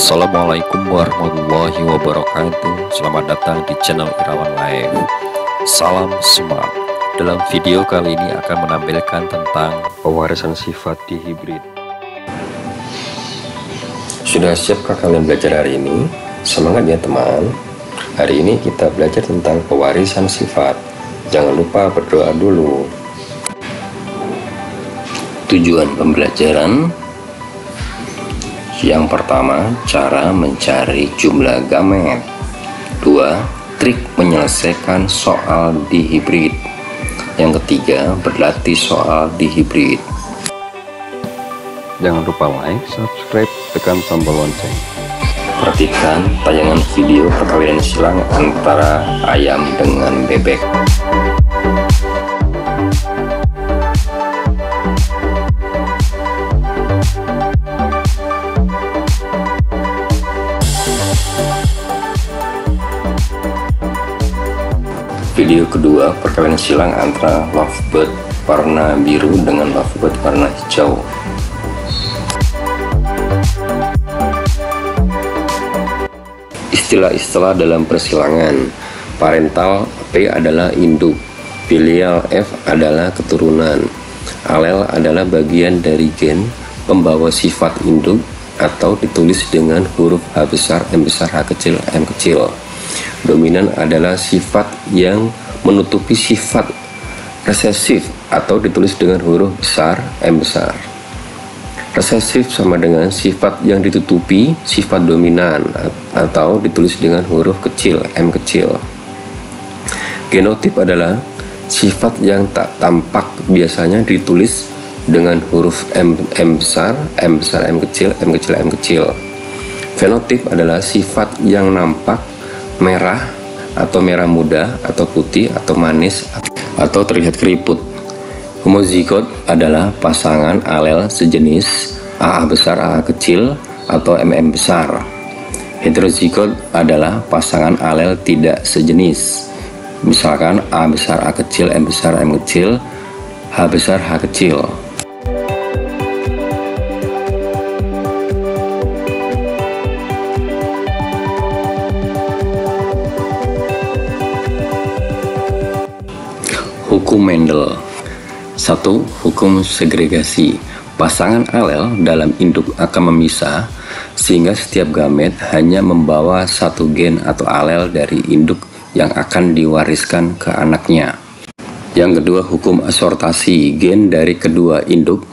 Assalamualaikum warahmatullahi wabarakatuh. Selamat datang di channel Irawan Live. Salam semangat. Dalam video kali ini akan menampilkan tentang pewarisan sifat di hibrid. Sudah siapkah kalian belajar hari ini? Semangat ya teman. Hari ini kita belajar tentang pewarisan sifat. Jangan lupa berdoa dulu. Tujuan pembelajaran: yang pertama, cara mencari jumlah gamet. 2. Trik menyelesaikan soal di hibrid. Yang ketiga, berlatih soal di hibrid. Jangan lupa like, subscribe, tekan tombol lonceng. Perhatikan tayangan video perkawinan silang antara ayam dengan bebek. Video kedua, perkawinan silang antara lovebird warna biru dengan lovebird warna hijau. Istilah-istilah dalam persilangan. Parental P adalah induk, filial F adalah keturunan, alel adalah bagian dari gen pembawa sifat induk atau ditulis dengan huruf H besar, M besar, H kecil, M kecil. Dominan adalah sifat yang menutupi sifat resesif atau ditulis dengan huruf besar, M besar. Resesif sama dengan sifat yang ditutupi sifat dominan atau ditulis dengan huruf kecil, M kecil. Genotip adalah sifat yang tak tampak, biasanya ditulis dengan huruf M besar, M besar, M kecil, M kecil, M kecil. Fenotip adalah sifat yang nampak, merah atau merah muda atau putih atau manis atau terlihat keriput. Homozigot adalah pasangan alel sejenis AA besar AA kecil atau MM besar. Heterozigot adalah pasangan alel tidak sejenis, misalkan A besar A kecil, M besar M kecil, H besar H kecil. Hukum Mendel. 1. Hukum segregasi. Pasangan alel dalam induk akan memisah sehingga setiap gamet hanya membawa satu gen atau alel dari induk yang akan diwariskan ke anaknya. Yang kedua, hukum asortasi. Gen dari kedua induk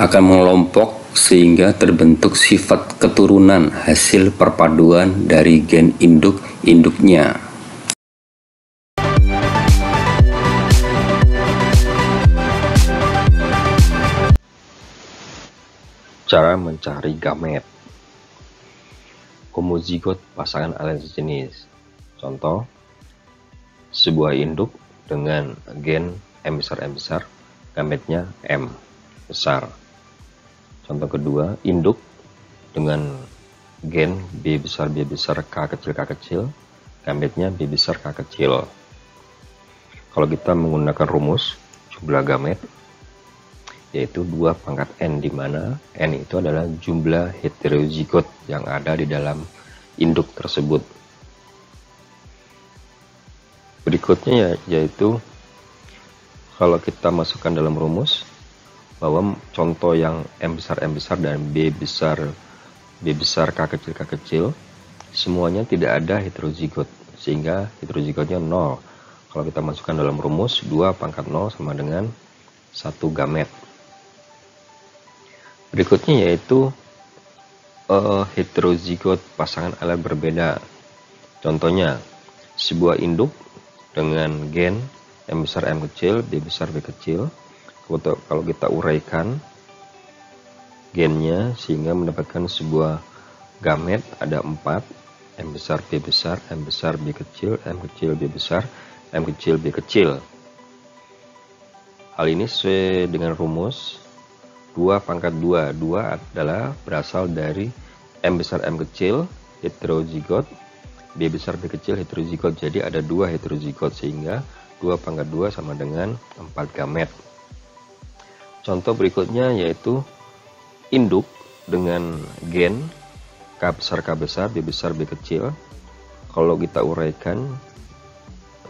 akan mengelompok sehingga terbentuk sifat keturunan hasil perpaduan dari gen induknya. Cara mencari gamet. Homozigot pasangan alel sejenis. Contoh, sebuah induk dengan gen M besar, gametnya M besar. Contoh kedua, induk dengan gen B besar, K kecil, gametnya B besar, K kecil. Kalau kita menggunakan rumus jumlah gamet, yaitu 2 pangkat N, di mana N itu adalah jumlah heterozigot yang ada di dalam induk tersebut. Berikutnya yaitu kalau kita masukkan dalam rumus bahwa contoh yang M besar dan B besar K kecil semuanya tidak ada heterozigot, sehingga heterozigotnya 0. Kalau kita masukkan dalam rumus 2 pangkat 0 sama dengan 1 gamet. Berikutnya yaitu heterozigot pasangan alel berbeda. Contohnya, sebuah induk dengan gen M besar M kecil, B besar B kecil. Kalau kita uraikan gennya sehingga mendapatkan sebuah gamet ada 4, M besar B besar, M besar B kecil, M kecil B besar, M kecil B kecil. Hal ini sesuai dengan rumus 2 pangkat 2. 2 adalah berasal dari M besar M kecil heterozigot, B besar B kecil heterozigot. Jadi ada 2 heterozigot, sehingga 2 pangkat 2 sama dengan 4 gamet. Contoh berikutnya yaitu induk dengan gen K besar, B besar, B kecil. Kalau kita uraikan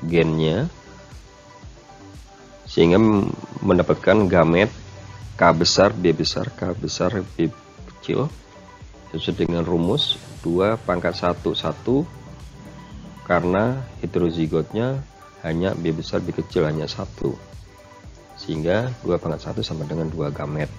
gennya sehingga mendapatkan gamet K besar, B besar, K besar, B kecil sesuai dengan rumus 2 pangkat 1 1, karena heterozigotnya hanya B besar, B kecil hanya 1, sehingga 2 pangkat 1 sama dengan 2 gamet.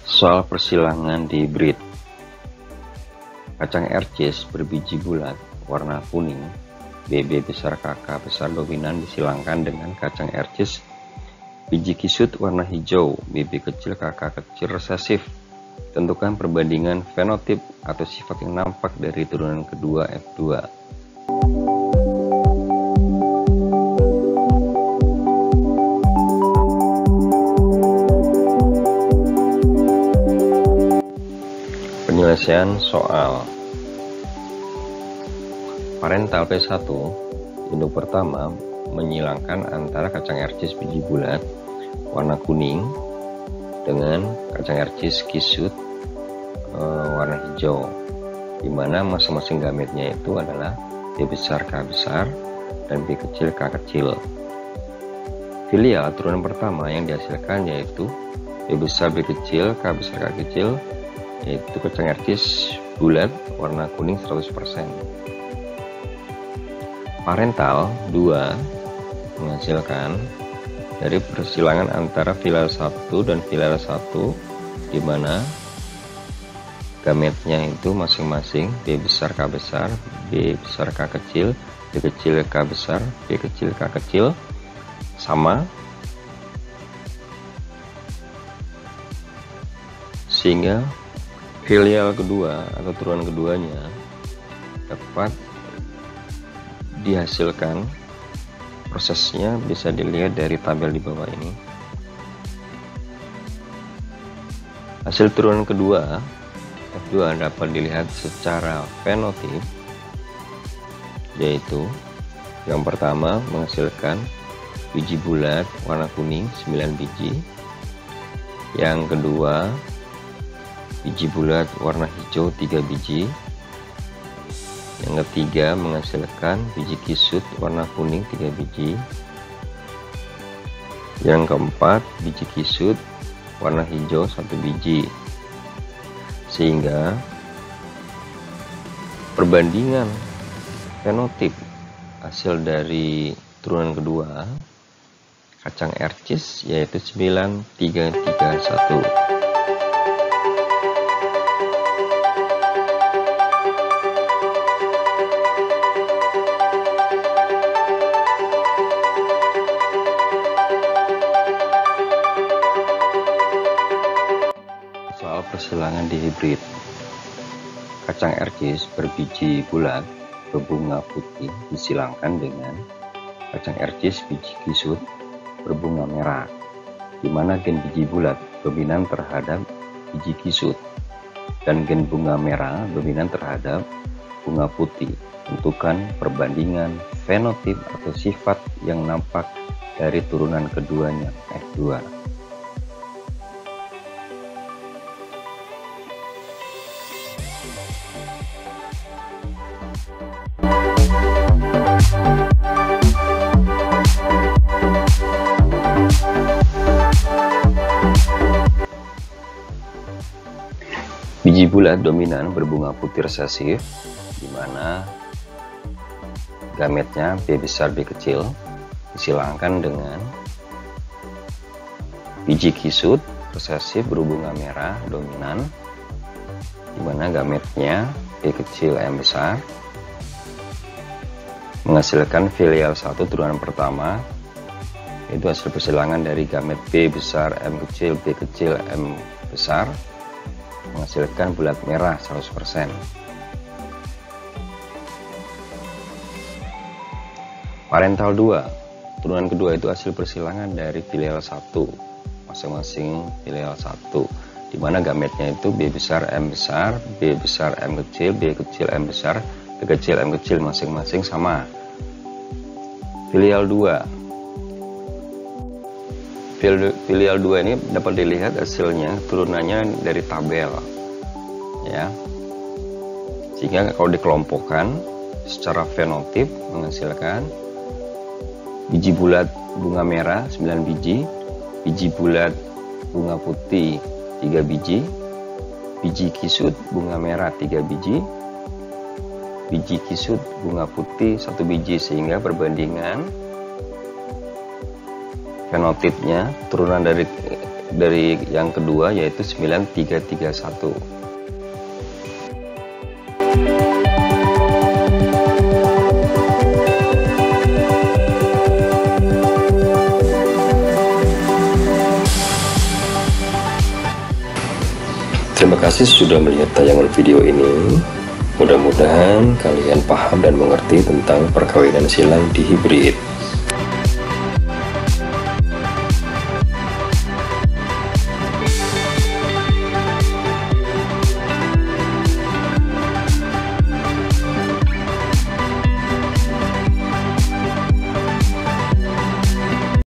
Soal persilangan di hibrid. Kacang ercis berbiji bulat warna kuning, BB besar KK besar dominan disilangkan dengan kacang ercis biji kisut warna hijau, BB kecil KK kecil resesif. Tentukan perbandingan fenotip atau sifat yang nampak dari turunan kedua F2. Penyelesaian soal. Parental P1, induk pertama menyilangkan antara kacang ercis biji bulat warna kuning dengan kacang ercis kisut warna hijau, di mana masing-masing gametnya itu adalah B besar K besar dan B kecil K kecil. Filial turunan pertama yang dihasilkan yaitu B besar B kecil K besar K kecil, yaitu kacang ercis bulat warna kuning 100%. Parental 2 menghasilkan dari persilangan antara filial 1 dan filial 1, di mana gametnya itu masing-masing B besar K besar, B besar K kecil, B kecil K besar, B kecil K kecil sama, sehingga filial kedua atau turunan keduanya dapat dihasilkan. Prosesnya bisa dilihat dari tabel di bawah ini. Hasil turunan kedua F2 dapat dilihat secara fenotip, yaitu yang pertama menghasilkan biji bulat warna kuning 9 biji, yang kedua biji bulat warna hijau 3 biji, yang ketiga menghasilkan biji kisut warna kuning 3 biji, yang keempat biji kisut warna hijau 1 biji, sehingga perbandingan fenotip hasil dari turunan kedua kacang ercis yaitu 9331. Persilangan di hibrid. Kacang ercis berbiji bulat berbunga putih disilangkan dengan kacang ercis biji kisut berbunga merah, di mana gen biji bulat dominan terhadap biji kisut dan gen bunga merah dominan terhadap bunga putih. Tentukan perbandingan fenotip atau sifat yang nampak dari turunan keduanya F2. Biji bulat dominan berbunga putih resesif, di mana gametnya B besar B kecil disilangkan dengan biji kisut resesif berbunga merah dominan, di mana gametnya B kecil M besar, menghasilkan filial 1 turunan pertama, itu hasil persilangan dari gamet B besar M kecil B kecil M besar, menghasilkan bulat merah 100%. Parental 2 turunan kedua itu hasil persilangan dari filial 1 masing-masing filial 1, di mana gametnya itu B besar M besar, B besar M kecil, B kecil M besar, B kecil M kecil masing-masing sama, Filial 2. Filial 2 ini dapat dilihat hasilnya turunannya dari tabel ya, sehingga kalau dikelompokkan secara fenotip menghasilkan biji bulat bunga merah 9 biji, biji bulat bunga putih 3 biji, biji kisut bunga merah 3 biji, biji kisut bunga putih 1 biji, sehingga perbandingan fenotipnya turunan dari yang kedua yaitu 9331. Terima kasih sudah melihat tayangan video ini. Mudah-mudahan kalian paham dan mengerti tentang perkawinan silang di hibrid.